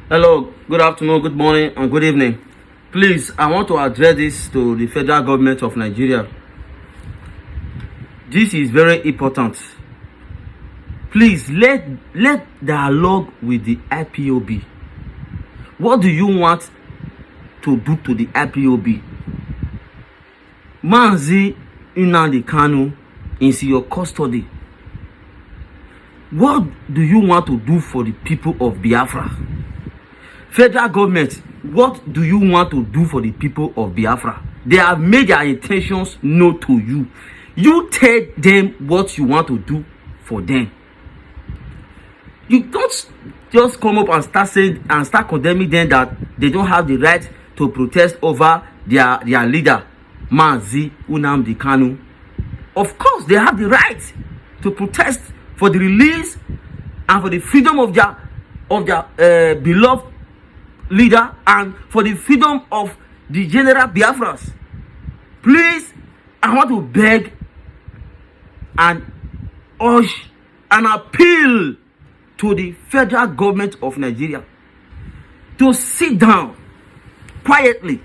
Hello, good afternoon, good morning, and good evening. Please, I want to address this to the federal government of Nigeria. This is very important. Please, let dialogue with the IPOB. What do you want to do to the IPOB? Mazi Nnamdi Kanu is in your custody. What do you want to do for the people of Biafra? Federal government, what do you want to do for the people of Biafra? They have made their intentions known to you. You tell them what you want to do for them. You don't just come up and start saying and start condemning them that they don't have the right to protest over their leader, Mazi Nnamdi Kanu. Of course, they have the right to protest for the release and for the freedom of their beloved leader and for the freedom of the general Biafras. Please, I want to beg and urge and appeal to the federal government of Nigeria to sit down quietly,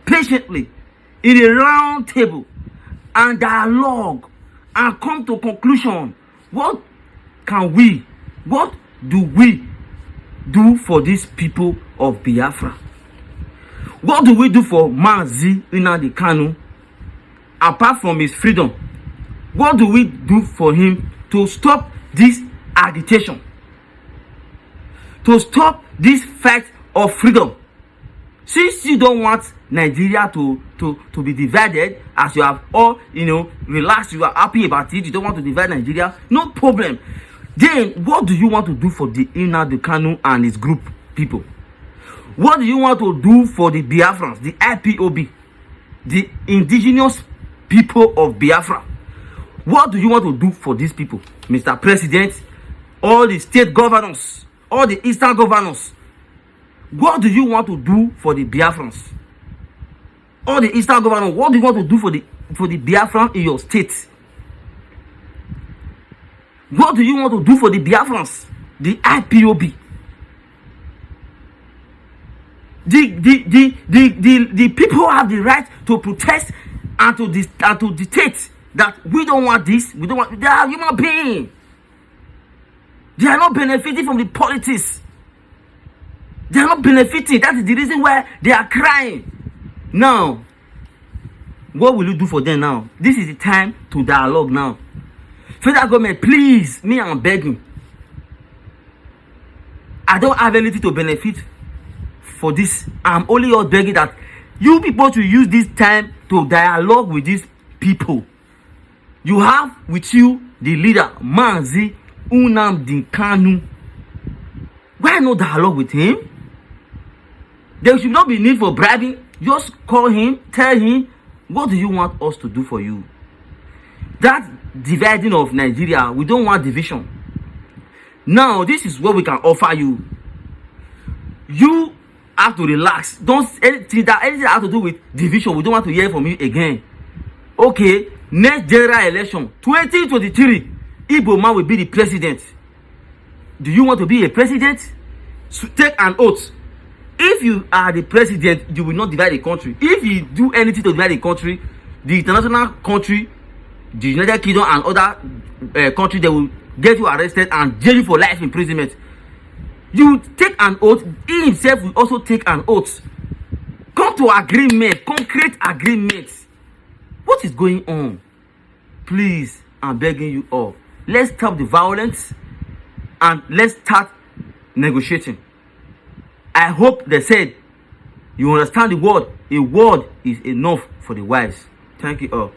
patiently, in a round table and dialogue and come to conclusion. What do we do for these people of Biafra? What do we do for Mazi Nnamdi Kanu apart from his freedom? What do we do for him to stop this agitation, to stop this fight of freedom? Since you don't want Nigeria to be divided, as you have all relaxed, you are happy about it, you don't want to divide Nigeria, no problem. Then what do you want to do for the Nnamdi Kanu and his group people? What do you want to do for the Biafrans, the IPOB, the indigenous people of Biafra? What do you want to do for these people, Mr. President, all the state governors, all the eastern governors? What do you want to do for the Biafrans? All the eastern governors, what do you want to do for the Biafran in your state? What do you want to do for the Biafrans, the IPOB? The people have the right to protest and to dictate that we don't want this, we don't want. They are human beings. They are not benefiting from the politics. They are not benefiting. That is the reason why they are crying. Now, what will you do for them now? This is the time to dialogue now. Federal government, please, me, I'm begging. I don't have anything to benefit for this. I'm only out begging that you people should use this time to dialogue with these people. You have with you the leader, Mazi Nnamdi Kanu. Why not dialogue with him? There should not be need for bribing. Just call him, tell him, what do you want us to do for you? That dividing of Nigeria, we don't want division. Now, this is what we can offer you. You have to relax. Don't anything that has to do with division, we don't want to hear from you again. Okay, next general election, 2023, Igbo man will be the president. Do you want to be a president? So take an oath. If you are the president, you will not divide the country. If you do anything to divide the country, the international country, the United Kingdom and other countries, they will get you arrested and jail you for life imprisonment. You take an oath. He himself will also take an oath. Come to agreement, concrete agreement. What is going on? Please, I'm begging you all. Let's stop the violence and let's start negotiating. I hope they said you understand the word. A word is enough for the wise. Thank you all.